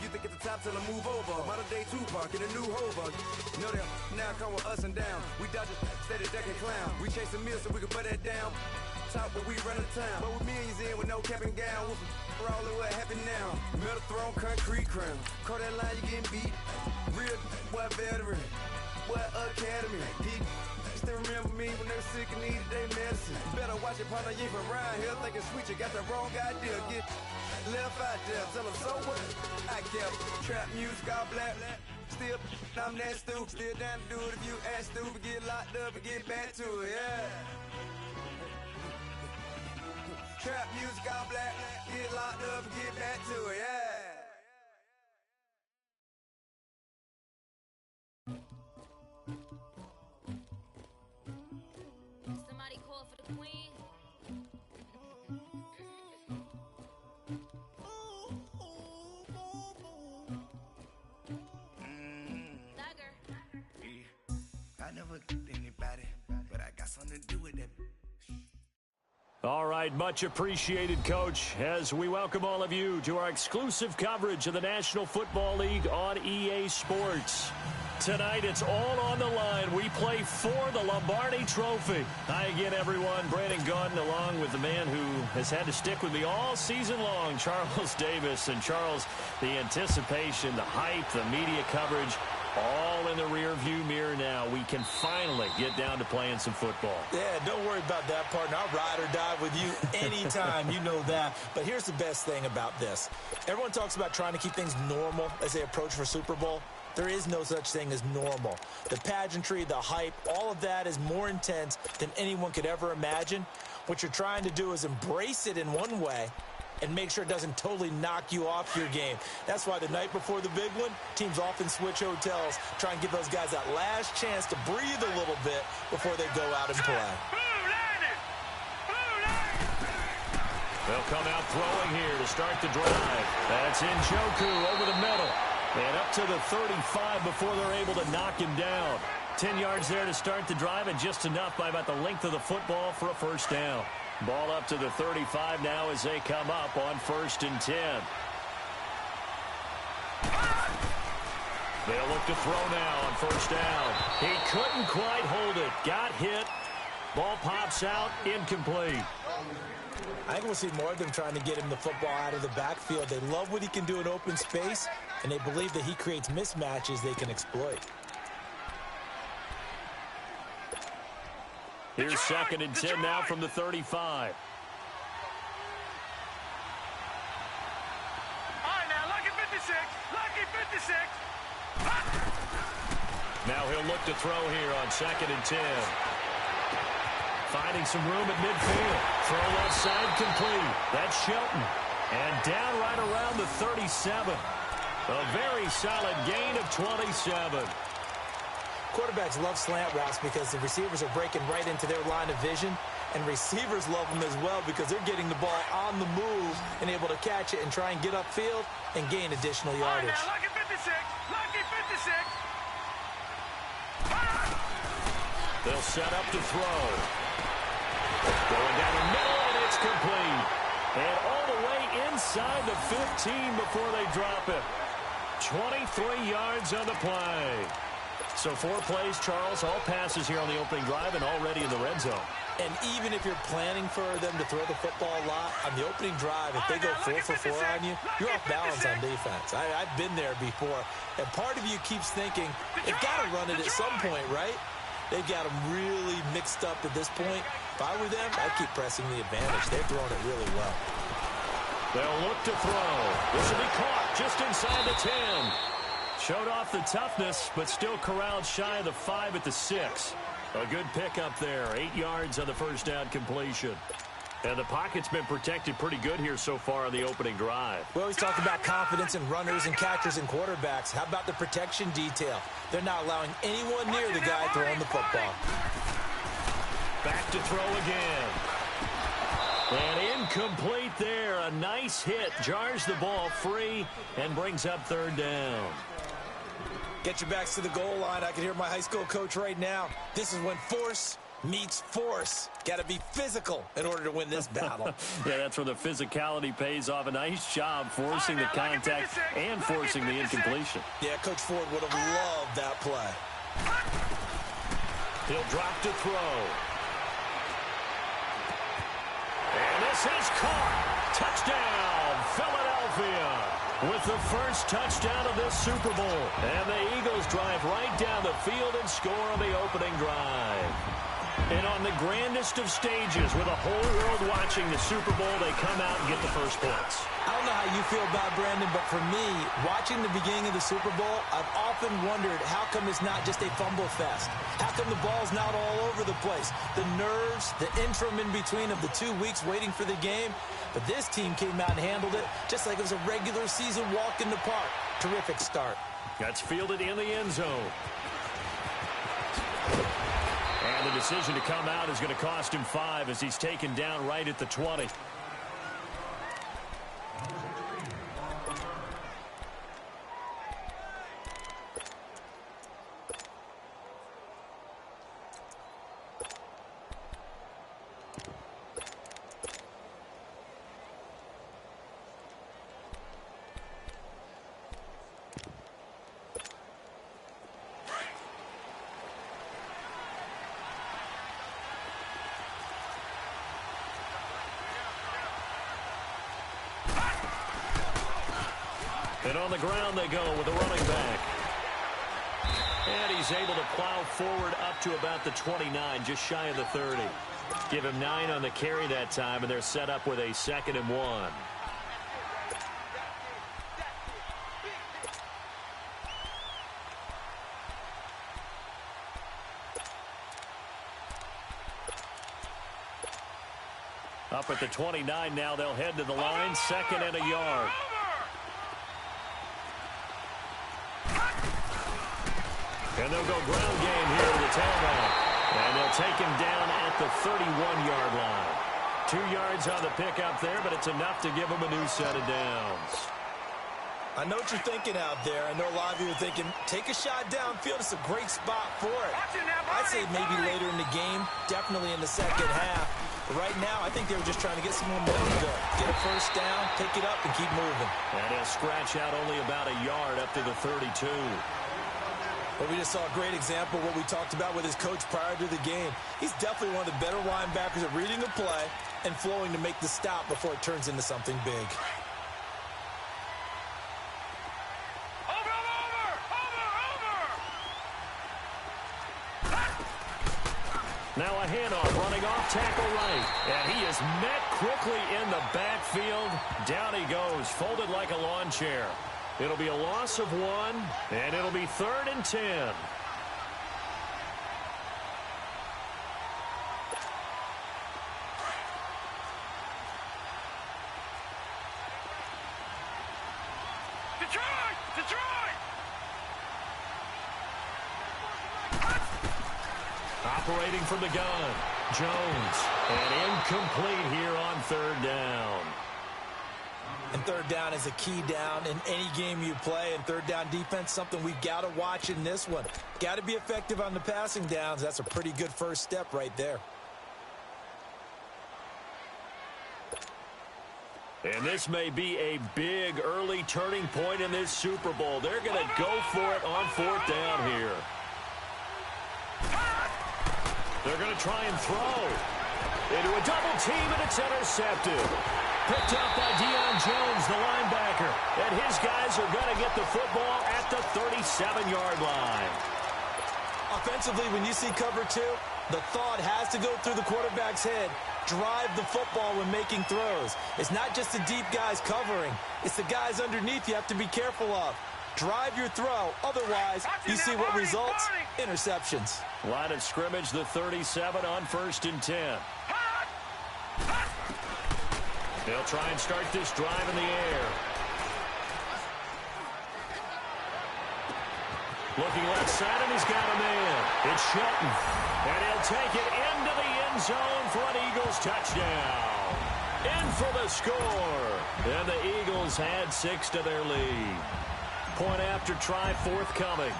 used to get the top till I move over. Modern day Tupac in a new Hova. Know that now come with us and down. We dodge it, steady ducking clown. We chase a meal so we can put that down. Top but we run the town. But with millions in with no cap and gown. We're all in what happened now. Metal throne, concrete crown. Call that line, you getting beat. Real what veteran. What academy. Deep. Still remember me when they were sick and needed their medicine. Better watch it, partner, you ain't from around here thinking sweet, you got the wrong idea. Get left out there, tell them so what? I kept trap music all black. Still, I'm that stupid. Still down to do it if you ask stupid. Get locked up and get back to it, yeah. Trap music all black. Get locked up and get back to it, yeah. All right, much appreciated, Coach, as we welcome all of you to our exclusive coverage of the National Football League on EA Sports. Tonight, it's all on the line. We play for the Lombardi Trophy. Hi again, everyone. Brandon Gunn, along with the man who has had to stick with me all season long, Charles Davis. And, Charles, the anticipation, the hype, the media coverage, all in the rear-view mirror now. We can finally get down to playing some football. Yeah, don't worry about that, partner. I'll ride or die with you anytime. You know that. But here's the best thing about this. Everyone talks about trying to keep things normal as they approach for Super Bowl. There is no such thing as normal. The pageantry, the hype, all of that is more intense than anyone could ever imagine. What you're trying to do is embrace it in one way and make sure it doesn't totally knock you off your game. That's why the night before the big one, teams often switch hotels, try and give those guys that last chance to breathe a little bit before they go out and play. They'll come out throwing here to start the drive. That's Njoku over the middle. And up to the 35 before they're able to knock him down. 10 yards there to start the drive, and just enough by about the length of the football for a first down. Ball up to the 35 now as they come up on 1st and 10. They'll look to throw now on 1st down. He couldn't quite hold it. Got hit. Ball pops out. Incomplete. I think we'll see more of them trying to get him the football out of the backfield. They love what he can do in open space, and they believe that he creates mismatches they can exploit. Here's 2nd and 10 now from the 35. All right, now, lucky 56. Lucky 56. Now he'll look to throw here on 2nd and 10. Finding some room at midfield. Throw left side complete. That's Shelton. And down right around the 37. A very solid gain of 27. Quarterbacks love slant routes because the receivers are breaking right into their line of vision, and receivers love them as well because they're getting the ball on the move and able to catch it and try and get upfield and gain additional yardage. Now, lucky 56. Lucky 56. They'll set up to throw. Going down the middle, and it's complete. And all the way inside the 15 before they drop it. 23 yards on the play. So 4 plays, Charles, all passes here on the opening drive and already in the red zone. And even if you're planning for them to throw the football a lot, on the opening drive, if they go 4 for 4 on you, you're off balance on defense. I've been there before. And part of you keeps thinking, they've got to run it at some point, right? They've got them really mixed up at this point. If I were them, I'd keep pressing the advantage. They're throwing it really well. They'll look to throw. This will be caught just inside the 10. Showed off the toughness, but still corralled shy of the 5 at the 6. A good pickup there. 8 yards on the first down completion. And the pocket's been protected pretty good here so far on the opening drive. We always talk about confidence in runners and catchers and quarterbacks. How about the protection detail? They're not allowing anyone near the guy throwing the football. Back to throw again. And incomplete there. A nice hit. Jars the ball free and brings up 3rd down. Get your backs to the goal line. I can hear my high school coach right now. This is when force meets force. Got to be physical in order to win this battle. Yeah, that's where the physicality pays off. A nice job forcing the contact and forcing the incompletion. Yeah, Coach Ford would have loved that play. He'll drop to throw. And this is caught. Touchdown, Philadelphia. With the first touchdown of this Super Bowl. And the Eagles drive right down the field and score on the opening drive. And on the grandest of stages, with the whole world watching the Super Bowl, they come out and get the first points. I don't know how you feel about Brandon, but for me, watching the beginning of the Super Bowl, I've often wondered how come it's not just a fumble fest? How come the ball's not all over the place? The nerves, the interim in between of the 2 weeks waiting for the game. But this team came out and handled it just like it was a regular season walk in the park. Terrific start. That's fielded in the end zone. And the decision to come out is going to cost him 5 as he's taken down right at the 20. And on the ground they go with the running back. And he's able to plow forward up to about the 29, just shy of the 30. Give him 9 on the carry that time, and they're set up with a 2nd and 1. Up at the 29 now, they'll head to the line, 2nd and a yard. And they'll go ground game here to the tailback. And they'll take him down at the 31-yard line. 2 yards on the pickup there, but it's enough to give him a new set of downs. I know what you're thinking out there. I know a lot of you are thinking, take a shot downfield. It's a great spot for it. I'd say maybe later in the game, definitely in the second half. But right now, I think they were just trying to get some momentum going. Get a first down, pick it up, and keep moving. And he'll scratch out only about a yard up to the 32. But we just saw a great example of what we talked about with his coach prior to the game. He's definitely one of the better linebackers at reading a play and flowing to make the stop before it turns into something big. Now a handoff, running off tackle right. And he is met quickly in the backfield. Down he goes, folded like a lawn chair. It'll be a loss of 1, and it'll be 3rd and 10. Detroit! Detroit! Operating from the gun, Jones. And incomplete here on 3rd down. And 3rd down is a key down in any game you play. And 3rd down defense, something we've got to watch in this one. Got to be effective on the passing downs. That's a pretty good first step right there. And this may be a big early turning point in this Super Bowl. They're going to go for it on 4th down here. They're going to try and throw. Into a double team, and it's intercepted. Picked up by Deion Jones, the linebacker. And his guys are going to get the football at the 37-yard line. Offensively, when you see cover 2, the thought has to go through the quarterback's head. Drive the football when making throws. It's not just the deep guys covering. It's the guys underneath you have to be careful of. Drive your throw. Otherwise, you see what results? Interceptions. Line of scrimmage, the 37 on 1st and 10. They'll try and start this drive in the air. Looking left side, and he's got a man. It's Shelton. And he'll take it into the end zone for an Eagles touchdown. In for the score. And the Eagles add 6 to their lead. Point after try forthcoming.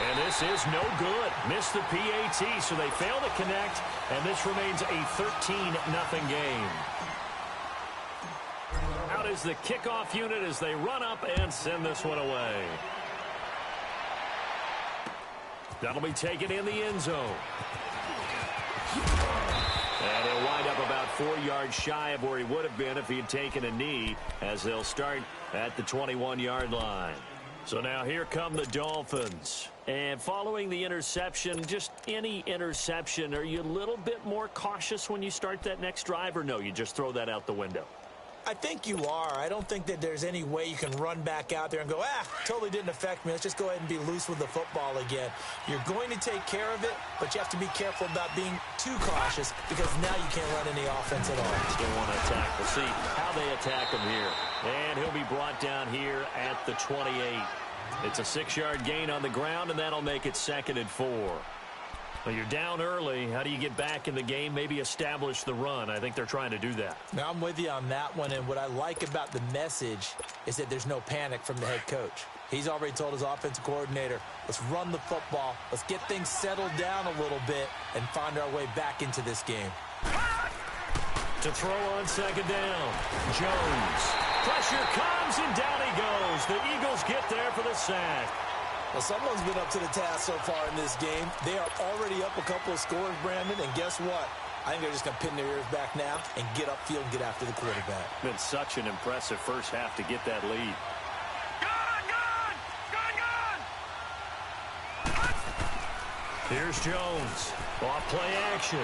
And this is no good. Missed the PAT, so they fail to connect, and this remains a 13-0 game. Out is the kickoff unit as they run up and send this one away. That'll be taken in the end zone. And he'll wind up about 4 yards shy of where he would have been if he had taken a knee, as they'll start at the 21-yard line. So now here come the Dolphins. And following the interception, just any interception, are you a little bit more cautious when you start that next drive, or no, you just throw that out the window? I think you are. I don't think that there's any way you can run back out there and go, totally didn't affect me. Let's just go ahead and be loose with the football again. You're going to take care of it, but you have to be careful about being too cautious because now you can't run any offense at all. Still want to attack. We'll see how they attack him here. And he'll be brought down here at the 28. It's a 6-yard gain on the ground, and that'll make it 2nd and 4. Well, you're down early. How do you get back in the game? Maybe establish the run. I think they're trying to do that. Now, I'm with you on that one, and what I like about the message is that there's no panic from the head coach. He's already told his offensive coordinator, let's run the football, let's get things settled down a little bit and find our way back into this game. To throw on 2nd down, Jones. Pressure comes, and down he goes. The Eagles get there for the sack. Well, someone's been up to the task so far in this game. They are already up a couple of scores, Brandon, and guess what? I think they're just going to pin their ears back now and get upfield and get after the quarterback. Been such an impressive first half to get that lead. Here's Jones. Off play action.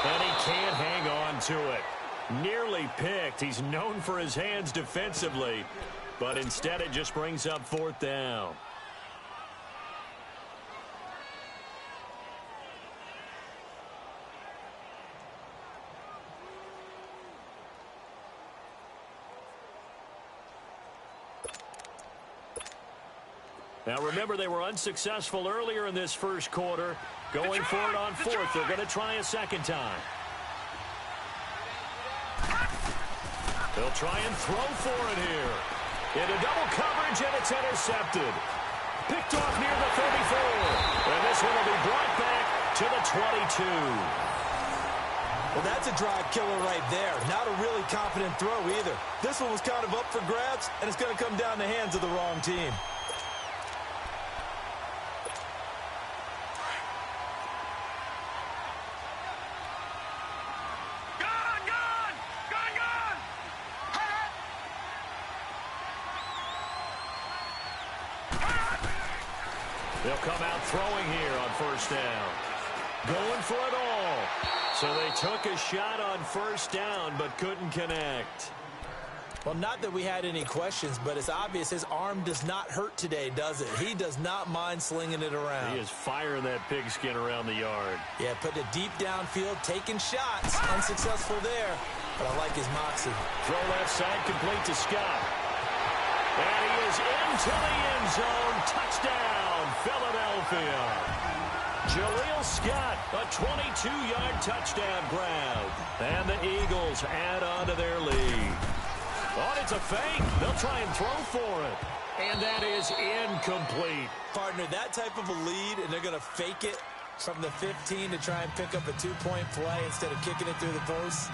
And he can't hang on to it. Nearly picked. He's known for his hands defensively, but instead it just brings up 4th down. Now remember, they were unsuccessful earlier in this first quarter. Going for it on 4th. They're going to try a second time. They'll try and throw for it here. Into double coverage, and it's intercepted. Picked off near the 34. And this one will be brought back to the 22. Well, that's a drive killer right there. Not a really confident throw either. This one was kind of up for grabs, and it's going to come down the hands of the wrong team. They'll come out throwing here on 1st down. Going for it all. So they took a shot on 1st down, but couldn't connect. Well, not that we had any questions, but it's obvious his arm does not hurt today, does it? He does not mind slinging it around. He is firing that pigskin around the yard. Yeah, putting it deep downfield, taking shots. Unsuccessful there, but I like his moxie. Throw left side, complete to Scott. And he is into the end zone. Touchdown, Philadelphia. Jaleel Scott, a 22-yard touchdown grab. And the Eagles add on to their lead. Oh, it's a fake. They'll try and throw for it. And that is incomplete. Partner, that type of a lead, and they're going to fake it from the 15 to try and pick up a 2-point play instead of kicking it through the post.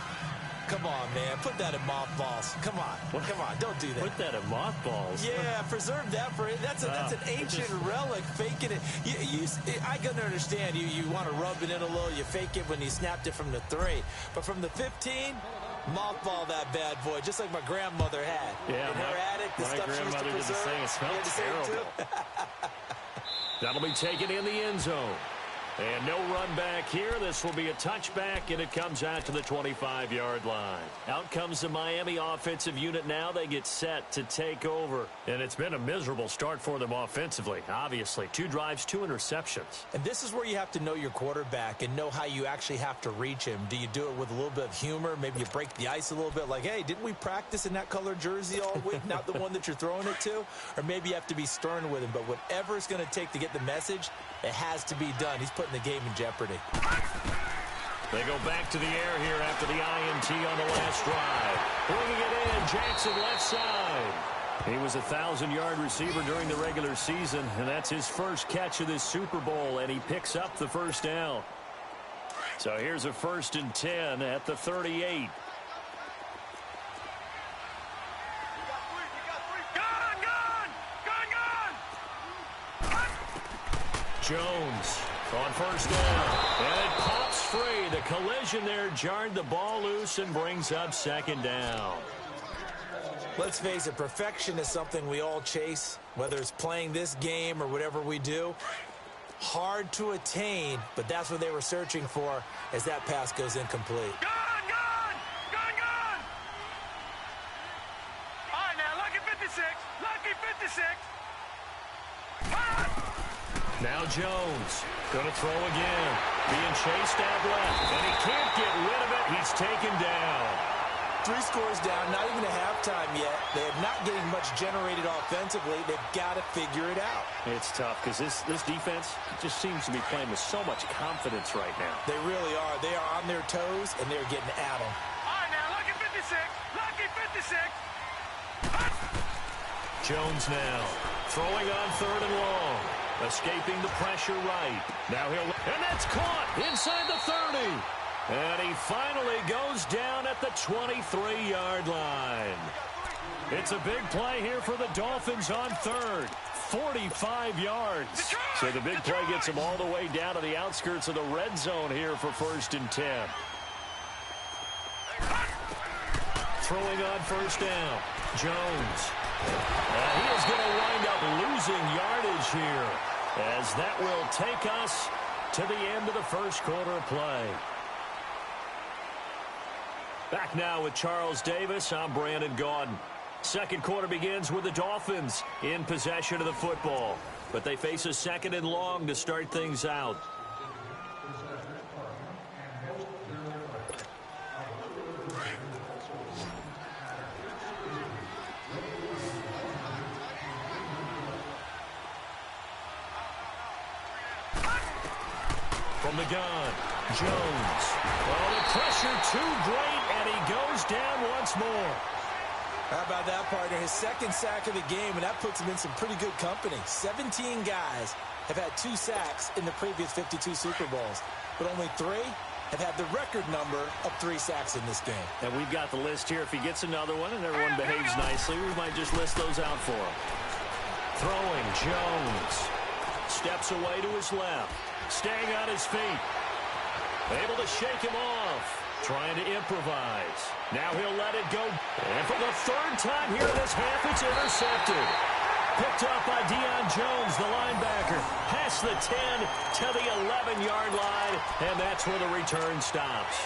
Come on, man. Put that in mothballs. Come on. Come on. Don't do that. Put that in mothballs? Yeah, preserve that for it. That's an ancient relic, faking it. I can understand. You want to rub it in a little. You fake it when you snapped it from the 3. But from the 15, mothball that bad boy, just like my grandmother had. Yeah, in her attic, the stuff she used to preserve. Did the same. It smelled terrible. That'll be taken in the end zone. And no run back here. This will be a touchback, and it comes out to the 25-yard line. Out comes the Miami offensive unit now. They get set to take over. And it's been a miserable start for them offensively, obviously. 2 drives, 2 interceptions. And this is where you have to know your quarterback and know how you actually have to reach him. Do you do it with a little bit of humor? Maybe you break the ice a little bit like, hey, didn't we practice in that colored jersey all week, not the one that you're throwing it to? Or maybe you have to be stern with him. But whatever it's going to take to get the message, it has to be done. He's putting the game in jeopardy. They go back to the air here after the INT on the last drive. Bringing it in, Jackson left side. He was a 1,000-yard receiver during the regular season, and that's his first catch of this Super Bowl, and he picks up the first down. So here's a 1st and 10 at the 38. Jones on 1st down, and it pops free. The collision there jarred the ball loose and brings up 2nd down. Let's face it, perfection is something we all chase, whether it's playing this game or whatever we do. Hard to attain, but that's what they were searching for as that pass goes incomplete. Gone! All right, now, lucky 56. Lucky 56. Now Jones going to throw again. Being chased out left, and he can't get rid of it. He's taken down. 3 scores down, not even a halftime yet. They are not getting much generated offensively. They've got to figure it out. It's tough because this defense just seems to be playing with so much confidence right now. They really are. They are on their toes, and they're getting at them. All right, now, lucky 56. Lucky 56. Jones now throwing on 3rd and long. Escaping the pressure right. Now and that's caught inside the 30. And he finally goes down at the 23-yard line. It's a big play here for the Dolphins on 3rd. 45 yards. So the big play gets him all the way down to the outskirts of the red zone here for 1st and 10. Throwing on 1st down. Jones. He is going to wind up losing yardage here, as that will take us to the end of the 1st quarter of play. Back now with Charles Davis. I'm Brandon Gaudin. 2nd quarter begins with the Dolphins in possession of the football, but they face a 2nd and long to start things out. From the gun, Jones. Oh, the pressure too great, and he goes down once more. How about that, partner? His 2nd sack of the game, and that puts him in some pretty good company. 17 guys have had 2 sacks in the previous 52 Super Bowls, but only 3 have had the record number of 3 sacks in this game. And we've got the list here. If he gets another one and everyone behaves nicely, we might just list those out for him. Throwing, Jones. Steps away to his left. Staying on his feet. Able to shake him off. Trying to improvise. Now he'll let it go. And for the 3rd time here in this half, it's intercepted. Picked up by Deion Jones, the linebacker. Past the 10 to the 11-yard line. And that's where the return stops.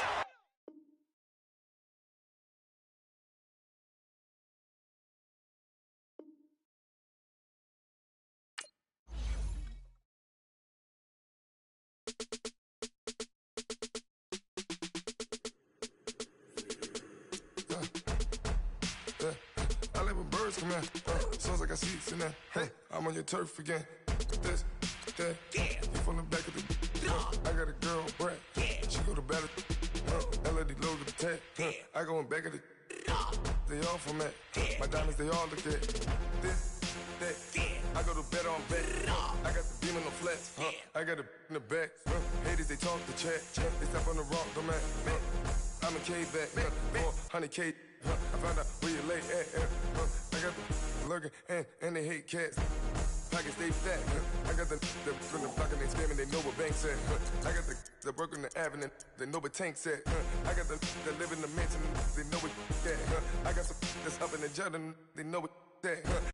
I like when birds come in. Sounds like I see seats in there. Hey, I'm on your turf again. This, that, you from the back of the. I got a girl, Brad. She go to battle. LED logo the tag. I go in back of the. They all from that. My diamonds, they all look at. This, that. I go to bed on bet. I got the beam in the flats. I got it in the back. Haters, they talk the chat. They step on the rock, the man. I'm a K-back. 400K. I found out where you lay at. I got the lurking and they hate cats. Pockets stay fat. I got the from the block and they scamming, they know what banks at. I got the work on the avenue, they know what tanks at. I got the live in the mansion, they know what that. I got some that's up in the judging, they know what that.